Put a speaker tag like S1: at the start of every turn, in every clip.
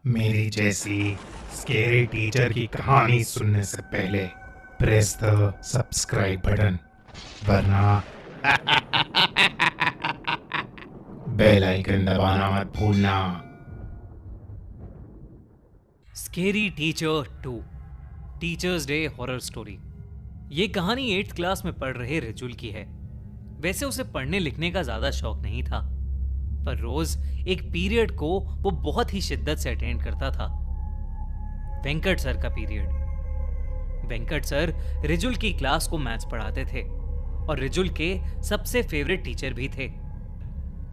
S1: मेरी जैसी scary teacher की कहानी सुनने से पहले प्रेस द सब्सक्राइब बटन, वरना बेल आइकन दबाना मत भूलना।
S2: Scary teacher 2 teachers day horror story. ये कहानी 8th क्लास में पढ़ रहे रिजुल की है। वैसे उसे पढ़ने लिखने का ज्यादा शौक नहीं था, पर रोज एक पीरियड को वो बहुत ही शिद्दत से अटेंड करता था। वेंकट सर का पीरियड। वेंकट सर रिजुल की क्लास को मैथ्स पढ़ाते थे और रिजुल के सबसे फेवरेट टीचर भी थे।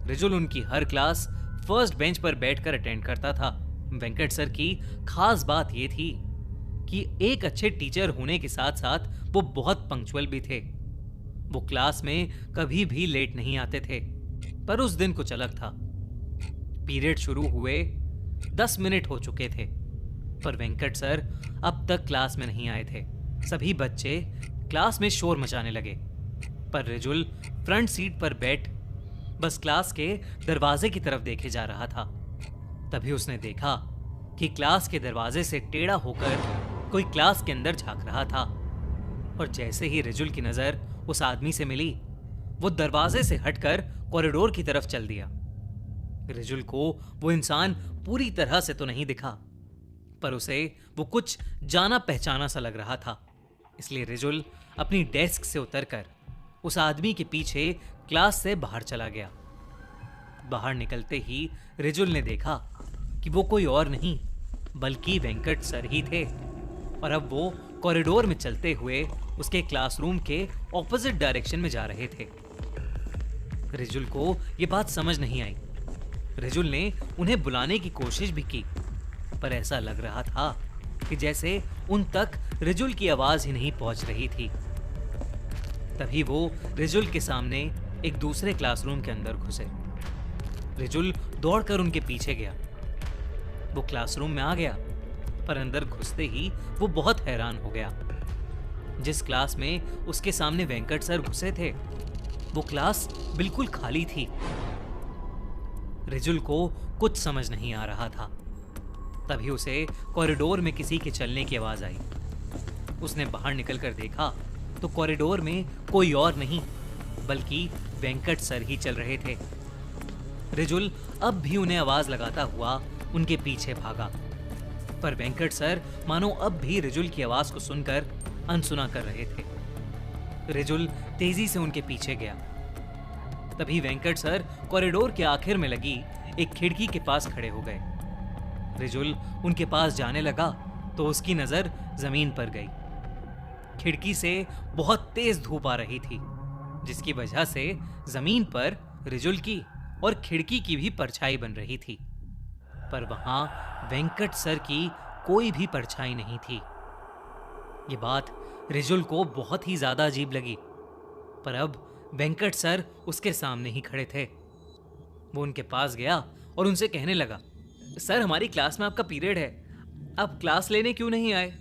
S2: रिजुल उनकी हर क्लास फर्स्ट बेंच पर बैठकर अटेंड करता था। वेंकट सर की खास बात यह थी कि एक अच्छे टीचर होने के साथ साथ वो बहुत पंक्चुअल भी थे। वो क्लास में कभी भी लेट नहीं आते थे। पर उस दिन कुछ अलग था। पीरियड शुरू हुए 10 मिनट हो चुके थे, पर वेंकट सर अब तक क्लास में नहीं आए थे। सभी बच्चे क्लास में शोर मचाने लगे, पर रिजुल फ्रंट सीट पर बैठ बस क्लास के दरवाजे की तरफ देखे जा रहा था। तभी उसने देखा कि क्लास के दरवाजे से टेढ़ा होकर कोई क्लास के अंदर झांक रहा था। और जैसे ही रिजुल की नजर उस आदमी से मिली, वो दरवाजे से हटकर कॉरिडोर की तरफ चल दिया। रिजुल को वो इंसान पूरी तरह से तो नहीं दिखा, पर उसे वो कुछ जाना पहचाना सा लग रहा था। इसलिए रिजुल अपनी डेस्क से उतरकर उस आदमी के पीछे क्लास से बाहर चला गया। बाहर निकलते ही रिजुल ने देखा कि वो कोई और नहीं बल्कि वेंकट सर ही थे, और अब वो कॉरिडोर में चलते हुए उसके क्लासरूम के ऑपोजिट डायरेक्शन में जा रहे थे। रिजुल को यह बात समझ नहीं आई। रिजुल ने उन्हें बुलाने की कोशिश भी की, पर ऐसा लग रहा था कि जैसे उन तक रिजुल की आवाज ही नहीं पहुंच रही थी। तभी वो रिजुल के सामने एक दूसरे क्लासरूम के अंदर घुसे। रिजुल दौड़कर उनके पीछे गया। वो क्लासरूम में आ गया, पर अंदर घुसते ही वो बहुत हैरान हो गया। जिस क्लास में उसके सामने वेंकट सर घुसे थे, वो क्लास बिल्कुल खाली थी। रिजुल को कुछ समझ नहीं आ रहा था। तभी उसे कॉरिडोर में किसी के चलने की आवाज आई। उसने बाहर निकलकर देखा तो कॉरिडोर में कोई और नहीं बल्कि वेंकट सर ही चल रहे थे। रिजुल अब भी उन्हें आवाज लगाता हुआ उनके पीछे भागा, पर वेंकट सर मानो अब भी रिजुल की आवाज को सुनकर अनसुना कर रहे थे। रिजुल तेजी से उनके पीछे गया। तभी वेंकट सर कॉरिडोर के आखिर में लगी एक खिड़की के पास खड़े हो गए। रिजुल उनके पास जाने लगा तो उसकी नजर जमीन पर गई। खिड़की से बहुत तेज धूप आ रही थी, जिसकी वजह से जमीन पर रिजुल की और खिड़की की भी परछाई बन रही थी, पर वहां वेंकट सर की कोई भी परछाई नहीं थी। ये बात रिजुल को बहुत ही ज्यादा अजीब लगी, पर अब वेंकट सर उसके सामने ही खड़े थे। वो उनके पास गया और उनसे कहने लगा, सर हमारी क्लास में आपका पीरियड है, आप क्लास लेने क्यों नहीं आए?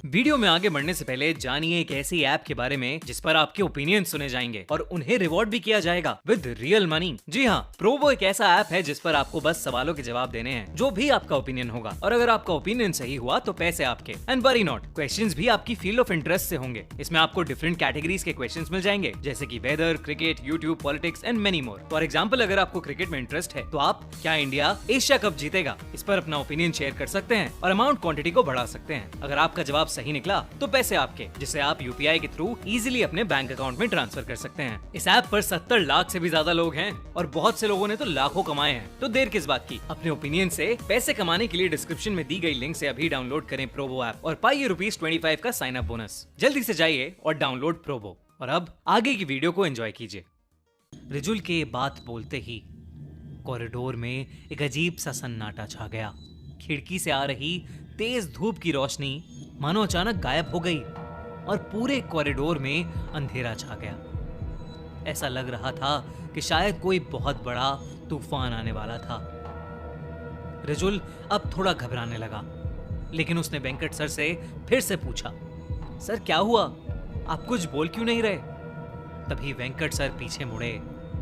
S2: वीडियो में आगे बढ़ने से पहले जानिए एक ऐसी ऐप के बारे में जिस पर आपके ओपिनियन सुने जाएंगे और उन्हें रिवॉर्ड भी किया जाएगा विद रियल मनी। जी हाँ, प्रोबो एक ऐसा ऐप है जिस पर आपको बस सवालों के जवाब देने हैं, जो भी आपका ओपिनियन होगा, और अगर आपका ओपिनियन सही हुआ तो पैसे आपके। एंड वरी नॉट, क्वेश्चंस भी आपकी फील्ड ऑफ इंटरेस्ट से होंगे। इसमें आपको डिफरेंट कैटेगरीज के क्वेश्चंस मिल जाएंगे, जैसे कि weather, cricket, YouTube, politics and many more. For example, अगर आपको क्रिकेट में इंटरेस्ट है तो आप क्या इंडिया एशिया कप जीतेगा इस पर अपना ओपिनियन शेयर कर सकते हैं और अमाउंट क्वांटिटी को बढ़ा सकते हैं। अगर आपका जवाब सही निकला तो पैसे आपके, जिसे आप यूपीआई के थ्रू इजीली अपने बैंक अकाउंट में ट्रांसफर कर सकते हैं। इस ऐप पर 70 लाख से भी ज्यादा लोग हैं और बहुत से लोगों ने तो लाखों कमाए हैं। तो देर किस बात की, अपने ओपिनियन से पैसे कमाने के लिए डिस्क्रिप्शन में दी गई लिंक से अभी डाउनलोड करें प्रोबो ऐप और पाइए ₹25 का साइन अप बोनस। जल्दी से जाइए और डाउनलोड प्रोबो। और अब आगे की वीडियो को एंजॉय कीजिए। रिजुल के बात बोलते ही कॉरिडोर में एक अजीब सा सन्नाटा छा गया। खिड़की से आ रही तेज धूप की रोशनी मानो अचानक गायब हो गई और पूरे कॉरिडोर में अंधेरा छा गया। ऐसा लग रहा था कि शायद कोई बहुत बड़ा तूफान आने वाला था। रिजुल अब थोड़ा घबराने लगा, लेकिन उसने वेंकट सर से फिर से पूछा, सर क्या हुआ, आप कुछ बोल क्यों नहीं रहे? तभी वेंकट सर पीछे मुड़े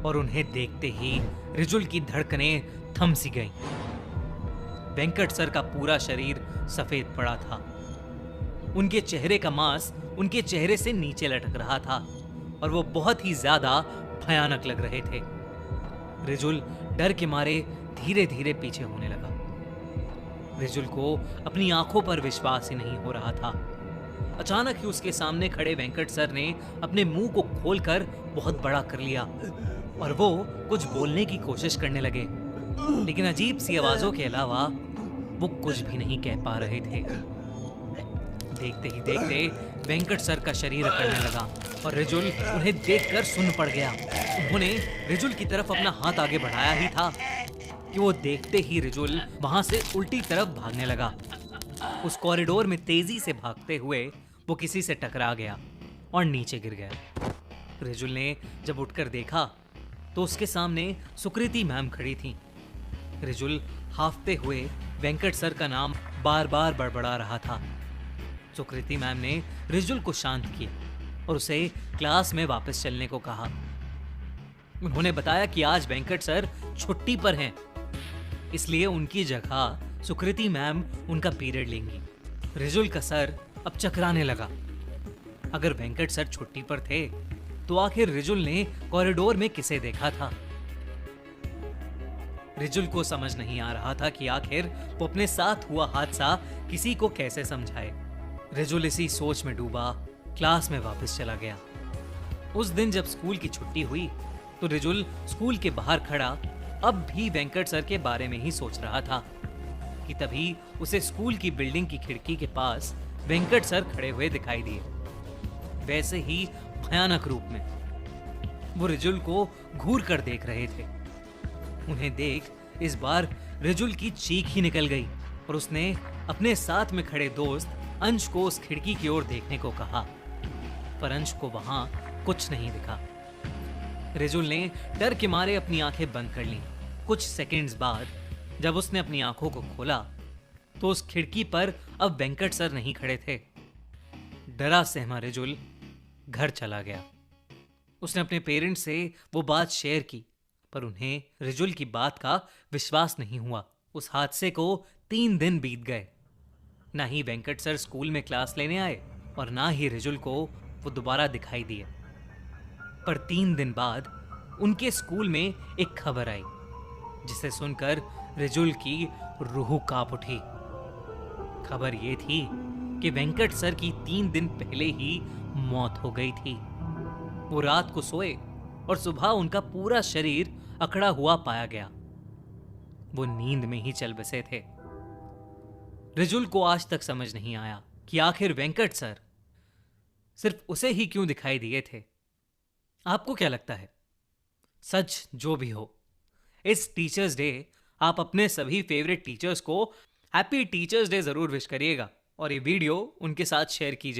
S2: और उन्हें देखते ही रिजुल की धड़कनें थम सी गईं। वेंकट सर का पूरा शरीर सफेद पड़ा था। उनके चेहरे का मांस उनके चेहरे से नीचे लटक रहा था और वो बहुत ही ज्यादा भयानक लग रहे थे। रिजुल डर के मारे धीरे धीरे पीछे होने लगा। रिजुल को अपनी आंखों पर विश्वास ही नहीं हो रहा था। अचानक ही उसके सामने खड़े वेंकट सर ने अपने मुंह को खोलकर बहुत बड़ा कर लिया और वो कुछ बोलने की कोशिश करने लगे, लेकिन अजीब सी आवाजों के अलावा वो कुछ भी नहीं कह पा रहे थे। देखते ही देखते वेंकट सर का शरीर अकड़ने लगा और रिजुल उन्हें देखकर सुन्न पड़ गया। उन्होंने रिजुल की तरफ अपना हाथ आगे बढ़ाया ही था कि वो देखते ही रिजुल वहां से उल्टी तरफ भागने लगा। उस कॉरिडोर में तेजी से भागते हुए वो किसी से टकरा गया और नीचे गिर गया। रिजुल ने जब उठकर देखा तो उसके सामने सुकृति मैम खड़ी थी। रिजुल हाफते हुए वेंकट सर का नाम बार बार बड़बड़ा रहा था। सुकृति मैम ने रिजुल को शांत किया और उसे क्लास में वापस चलने को कहा। उन्होंने बताया कि आज वेंकट सर छुट्टी पर हैं, इसलिए उनकी जगह सुकृति मैम उनका पीरियड लेंगी। रिजुल का सर अब चकराने लगा। अगर वेंकट सर छुट्टी पर थे तो आखिर रिजुल ने कॉरिडोर में किसे देखा था? रिजुल को समझ नहीं आ रहा था कि आखिर वो अपने साथ हुआ हादसा किसी को कैसे समझाए। रिजुल इसी सोच में डूबा क्लास में वापस चला गया। उस दिन जब स्कूल की छुट्टी हुई तो रिजुल स्कूल के बाहर खड़ा अब भी वेंकट सर के बारे में ही सोच रहा था कि तभी उसे स्कूल की बिल्डिंग की खिड़की के पास वेंकट सर खड़े हुए दिखाई दिए, वैसे ही भयानक रूप में। वो रिजुल को घूर कर देख रहे थे। उन्हें देख इस बार रिजुल की चीख ही निकल गई और उसने अपने साथ में खड़े दोस्त अंश को उस खिड़की की ओर देखने को कहा, पर अंश को वहां कुछ नहीं दिखा। रिजुल ने डर के मारे अपनी आंखें बंद कर लीं। कुछ सेकंड्स बाद जब उसने अपनी आंखों को खोला तो उस खिड़की पर अब वेंकट सर नहीं खड़े थे। डरा सहमा रिजुल घर चला गया। उसने अपने पेरेंट्स से वो बात शेयर की, पर उन्हें रिजुल की बात का विश्वास नहीं हुआ। उस हादसे को 3 दिन बीत गए। ना ही वेंकट सर स्कूल में क्लास लेने आए और ना ही रिजुल को वो दोबारा दिखाई दिए। पर 3 दिन बाद उनके स्कूल में एक खबर आई जिसे सुनकर रिजुल की रूह कांप उठी। खबर ये थी कि वेंकट सर की 3 दिन पहले ही मौत हो गई थी। वो रात को सोए और सुबह उनका पूरा शरीर अकड़ा हुआ पाया गया। वो नींद में ही चल बसे थे। रिजुल को आज तक समझ नहीं आया कि आखिर वेंकट सर सिर्फ उसे ही क्यों दिखाई दिए थे। आपको क्या लगता है? सच जो भी हो, इस टीचर्स डे आप अपने सभी फेवरेट टीचर्स को हैप्पी टीचर्स डे जरूर विश करिएगा और ये वीडियो उनके साथ शेयर कीजिए।